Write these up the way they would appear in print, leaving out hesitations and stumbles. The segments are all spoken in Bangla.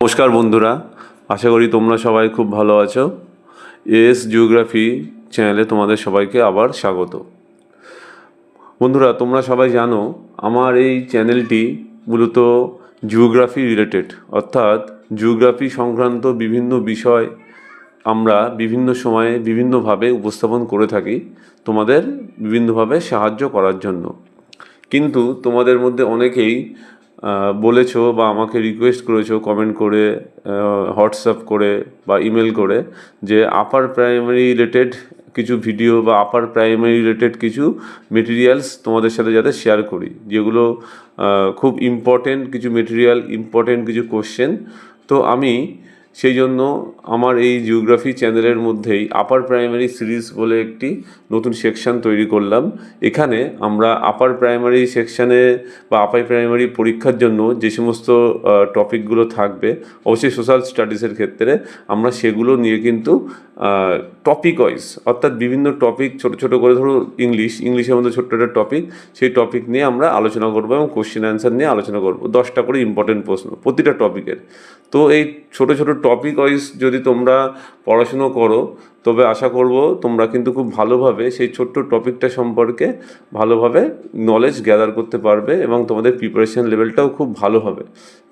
নমস্কার বন্ধুরা, আশা করি তোমরা সবাই খুব ভালো আছো। এস জিওগ্রাফি চ্যানেলে তোমাদের সবাইকে আবার স্বাগত। বন্ধুরা, তোমরা সবাই জানো আমার এই চ্যানেলটি মূলত জিওগ্রাফি রিলেটেড, অর্থাৎ জিওগ্রাফি সংক্রান্ত বিভিন্ন বিষয় আমরা বিভিন্ন সময়ে বিভিন্নভাবে উপস্থাপন করে থাকি তোমাদের বিভিন্নভাবে সাহায্য করার জন্য। কিন্তু তোমাদের মধ্যে অনেকেই বলেছো বা আমাকে রিকোয়েস্ট করেছো কমেন্ট করে, হোয়াটসঅ্যাপ করে বা ইমেল করে যে আপার প্রাইমারি রিলেটেড কিছু ভিডিও বা আপার প্রাইমারি রিলেটেড কিছু মেটেরিয়ালস তোমাদের সাথে যাতে শেয়ার করি, যেগুলো খুব ইম্পর্টেন্ট কিছু মেটেরিয়াল, ইম্পর্টেন্ট কিছু কোশ্চেন। তো আমি সেই জন্য আমার এই জিওগ্রাফি চ্যানেলের মধ্যেই আপার প্রাইমারি সিরিজ বলে একটি নতুন সেকশন তৈরি করলাম। এখানে আমরা আপার প্রাইমারি সেকশানে বা আপার প্রাইমারি পরীক্ষার জন্য যে সমস্ত টপিকগুলো থাকবে, অবশ্যই সোশ্যাল স্টাডিজের ক্ষেত্রে আমরা সেগুলো নিয়ে কিন্তু টপিক ওয়াইজ, অর্থাৎ বিভিন্ন টপিক ছোটো ছোটো করে, ধরো ইংলিশের মধ্যে ছোট্ট একটা টপিক, সেই টপিক নিয়ে আমরা আলোচনা করবো এবং কোশ্চেন অ্যান্সার নিয়ে আলোচনা করবো, 10টা করে ইম্পর্টেন্ট প্রশ্ন প্রতিটা টপিকের। তো এই ছোটো ছোটো টপিক ওয়াইজ যদি তোমরা পড়াশুনো করো, তবে আশা করব তোমরা কিন্তু খুব ভালোভাবে সেই ছোট্ট টপিকটা সম্পর্কে ভালোভাবে নলেজ গ্যাদার করতে পারবে এবং তোমাদের প্রিপারেশান লেভেলটাও খুব ভালো হবে।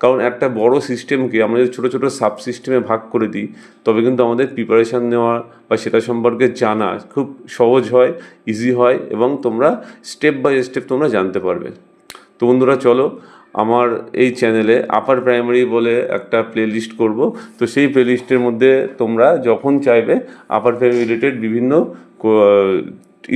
কারণ একটা বড় সিস্টেমকে আমরা যদি ছোটো ছোটো সাব সিস্টেমে ভাগ করে দিই, তবে কিন্তু আমাদের প্রিপারেশান নেওয়া বা সেটা সম্পর্কে জানা খুব সহজ হয়, ইজি হয় এবং তোমরা স্টেপ বাই স্টেপ তোমরা জানতে পারবে। তো বন্ধুরা, চলো আমার এই চ্যানেলে আপার প্রাইমারি বলে একটা প্লেলিস্ট করব। তো সেই প্লেলিস্টের মধ্যে তোমরা যখন চাইবে আপার প্রাইমারি রিলেটেড বিভিন্ন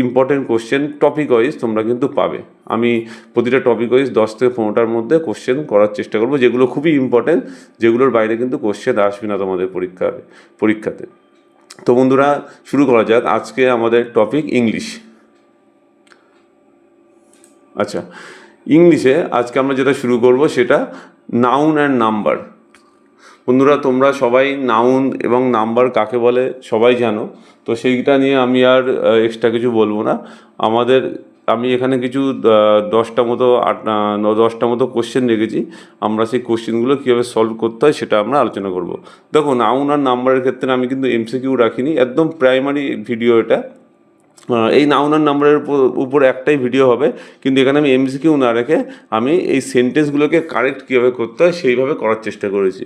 ইম্পর্টেন্ট কোশ্চেন টপিক ওয়াইজ তোমরা কিন্তু পাবে। আমি প্রতিটা টপিক ওয়াইজ 10 থেকে 15টার মধ্যে কোশ্চেন করার চেষ্টা করব, যেগুলো খুবই ইম্পর্টেন্ট, যেগুলোর বাইরে কিন্তু কোশ্চেন আসবে না তোমাদের পরীক্ষাতে। তো বন্ধুরা, শুরু করা যাক। আজকে আমাদের টপিক ইংলিশ। আচ্ছা, ইংলিশে আজকে আমরা যেটা শুরু করব সেটা নাউন অ্যান্ড নাম্বার। বন্ধুরা, তোমরা সবাই নাউন এবং নাম্বার কাকে বলে সবাই জানো, তো সেইটা নিয়ে আমি আর এক্সট্রা কিছু বলবো না। আমি এখানে কিছু 10টা মতো কোশ্চেন রেখেছি। আমরা সেই কোশ্চেনগুলো কীভাবে সলভ করতে হয় সেটা আমরা আলোচনা করব। দেখো, নাউন আর নাম্বারের ক্ষেত্রে আমি কিন্তু এমসিকিউ রাখিনি, একদম প্রাইমারি ভিডিও এটা। এই নাউন আর নাম্বারের উপর একটাই ভিডিও হবে, কিন্তু এখানে আমি এমসিকিউ না রেখে আমি এই সেন্টেন্সগুলোকে কারেক্ট কীভাবে করতে হয় সেইভাবে করার চেষ্টা করেছি।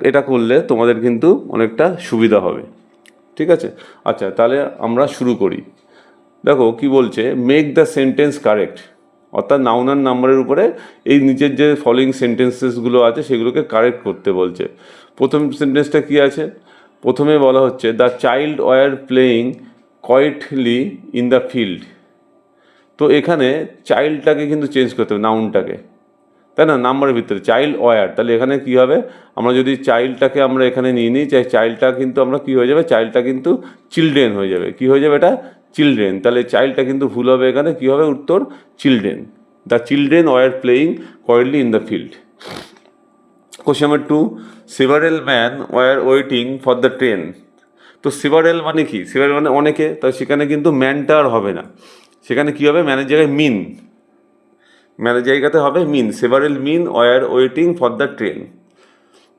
এটা করলে তোমাদের কিন্তু অনেকটা সুবিধা হবে, ঠিক আছে? আচ্ছা, তাহলে আমরা শুরু করি। দেখো কি বলছে, মেক দ্য সেন্টেন্স কারেক্ট, অর্থাৎ নাউন আর নাম্বারের উপরে এই নিচের যে ফলোয়িং সেন্টেন্সেসগুলো আছে সেগুলোকে কারেক্ট করতে বলছে। প্রথম সেন্টেন্সটা কি আছে? প্রথমে বলা হচ্ছে the child were playing quietly in the field. তো এখানে চাইল্ডটাকে কিন্তু চেঞ্জ করতে হবে, নাউনটাকে, তাই না? নাম্বারের ভিতরে চাইল্ড ওয়ার, তাহলে এখানে কি হবে? আমরা যদি চাইল্ডটাকে আমরা এখানে নিয়ে নিই, চাইল্ডটা কিন্তু আমরা কি হয়ে যাবে, চাইল্ডটা কিন্তু চিলড্রেন হয়ে যাবে। কি হয়ে যাবে এটা? চিলড্রেন। তাহলে চাইল্ডটা কিন্তু ভুল হবে, এখানে কি হবে উত্তর? Children. The children were playing quietly in the field. Question number 2, several man war waiting for the train. তো সেভারেল মানে কি? সেভারেল মানে অনেকে, তাই সেখানে কিন্তু ম্যানটা আর হবে না, সেখানে কি হবে? ম্যানের জায়গায় মিন, ম্যানের জায়গাতে হবে men. Several men were waiting for the train.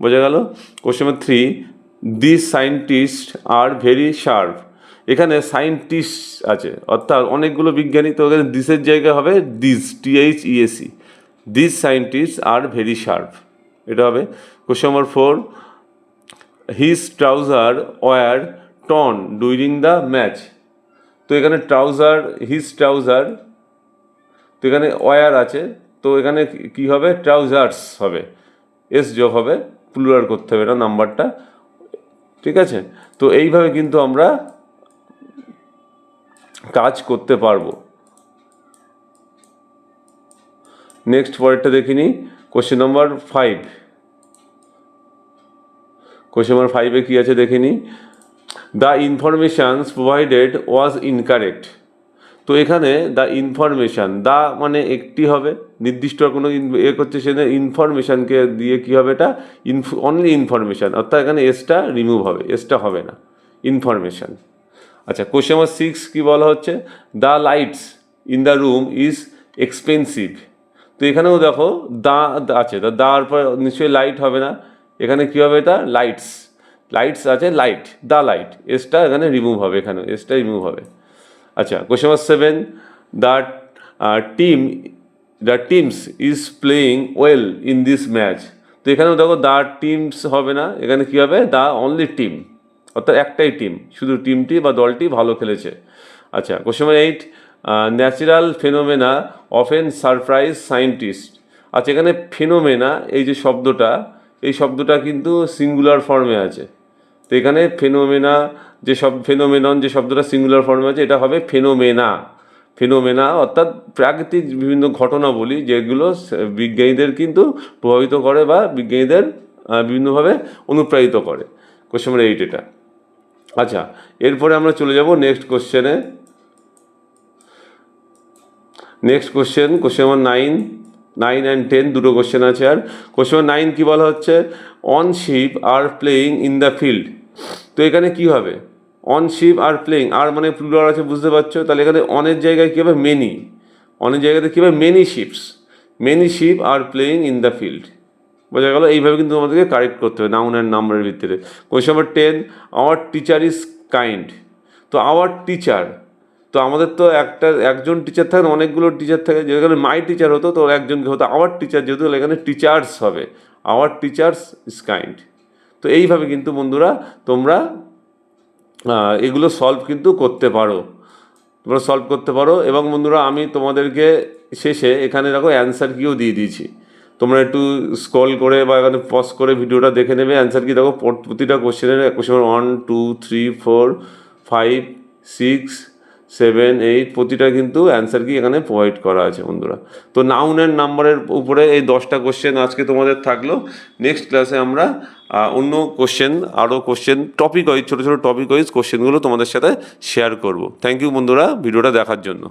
বোঝা গেল? Question number 3, this scientist are very sharp. এখানে সায়েন্টিস্ট আছে, অর্থাৎ অনেকগুলো বিজ্ঞানী, তো এখানে দিসের জায়গা হবে this, THESE। This scientist are very sharp, এটা হবে। Question number 4, his trouser were torn during the match. তো এখানে ট্রাউজার, হিজ ট্রাউজার, তো এখানে ওয়ার আছে, তো এখানে কি হবে? ট্রাউজার্স হবে, এস যোগ হবে, প্লুরাল করতে হবে এটা নাম্বারটা, ঠিক আছে? তো এইভাবে কিন্তু আমরা কাজ করতে পারবো। নেক্সট পরেরটা দেখে নিই। কোশ্চেন নাম্বার 5, কোশ্চেন নাম্বার 5-এ কী আছে দেখে নিই। The informations provided was incorrect. তো এখানে দ্য ইনফরমেশান, দা মানে একটি হবে, নির্দিষ্ট কোনো করছে, সেখানে ইনফরমেশানকে দিয়ে কী হবে? এটা অনলি ইনফরমেশান, অর্থাৎ এখানে এসটা রিমুভ হবে, এসটা হবে না, ইনফরমেশান। আচ্ছা, কোশ্চেন নাম্বার 6 কী বলা হচ্ছে? The lights in the room is expensive. তো এখানেও দেখো দা আছে, তো দার পর নিশ্চয়ই লাইট হবে না, এখানে কী হবে, এটা লাইটস, লাইটস আছে, লাইট, দ্য লাইট, এসটা এখানে রিমুভ হবে, এখানে এসটা রিমুভ হবে। আচ্ছা, question number 7, the team the teams is playing well in this match. তো এখানেও দেখো দ্য টিমস হবে না, এখানে কী হবে, দ্য অনলি টিম, অর্থাৎ একটাই টিম, শুধু টিমটি বা দলটি ভালো খেলেছে। আচ্ছা, question number 8, natural phenomena often surprise scientist. আচ্ছা, এখানে ফেনোমেনা এই যে শব্দটা, এই শব্দটা কিন্তু সিঙ্গুলার ফর্মে আছে। তো এখানে ফেনোমেনা যে ফেনোমেনন যে শব্দটা সিঙ্গুলার ফর্মে আছে, এটা হবে ফেনোমেনা। ফেনোমেনা অর্থাৎ প্রাকৃতিক বিভিন্ন ঘটনাবলী যেগুলো বিজ্ঞানীদের কিন্তু প্রভাবিত করে বা বিজ্ঞানীদের বিভিন্নভাবে অনুপ্রাণিত করে। কোশ্চেন নাম্বার 8 এটা। আচ্ছা, এরপরে আমরা চলে যাব নেক্সট কোশ্চেনে। নেক্সট কোশ্চেন নাম্বার 9 অ্যান্ড 10 দুটো কোশ্চেন আছে। আর কোশ্চেন নাম্বার 9 কী বলা হচ্ছে, one sheep are playing in the field. তো এখানে কী হবে, অন শিপ আর প্লেয়িং, আর মানে প্লুরাল আছে, বুঝতে পারছো, তাহলে এখানে অনের জায়গায় কী হবে, মেনি, অনের জায়গাতে কী হবে, many sheep are playing in the field. বোঝা গেল? এইভাবে কিন্তু আমাদেরকে কারেক্ট করতে হবে নাউন অ্যান্ড নাম্বারের ভিত্তিতে। Question number 10, our teacher is kind. তো আওয়ার টিচার, তো আমাদের তো একজন টিচার থাকে, অনেকগুলো টিচার থাকে, যেখানে মাই টিচার হতো তো একজনকে হতো আওয়ার টিচার, যেহেতু এখানে টিচার্স হবে, আওয়ার টিচার্স ইজ কাইন্ড। তো এইভাবে কিন্তু বন্ধুরা তোমরা এগুলো সলভ কিন্তু করতে পারো, তোমরা সলভ করতে পারো। এবং বন্ধুরা আমি তোমাদেরকে শেষে এখানে দেখো অ্যান্সার কিও দিয়ে দিয়েছি, তোমরা একটু স্ক্রল করে বা এখানে পজ করে ভিডিওটা দেখে নেবে। অ্যান্সার কি দেখো, প্রতিটা কোশ্চেনের কোশ্চেন 1 2 3 4 5 6 7 8 প্রতিটা কিন্তু অ্যান্সার কি এখানে প্রোভাইড করা আছে বন্ধুরা। তো নাউন অ্যান্ড নাম্বারের উপরে এই 10টা কোশ্চেন আজকে তোমাদের থাকলো। নেক্সট ক্লাসে আমরা অন্য কোশ্চেন, আরও কোশ্চেন টপিক ওয়াইজ, ছোটো ছোটো টপিক ওয়াইজ কোশ্চেনগুলো তোমাদের সাথে শেয়ার করব। থ্যাংক ইউ বন্ধুরা ভিডিওটা দেখার জন্য।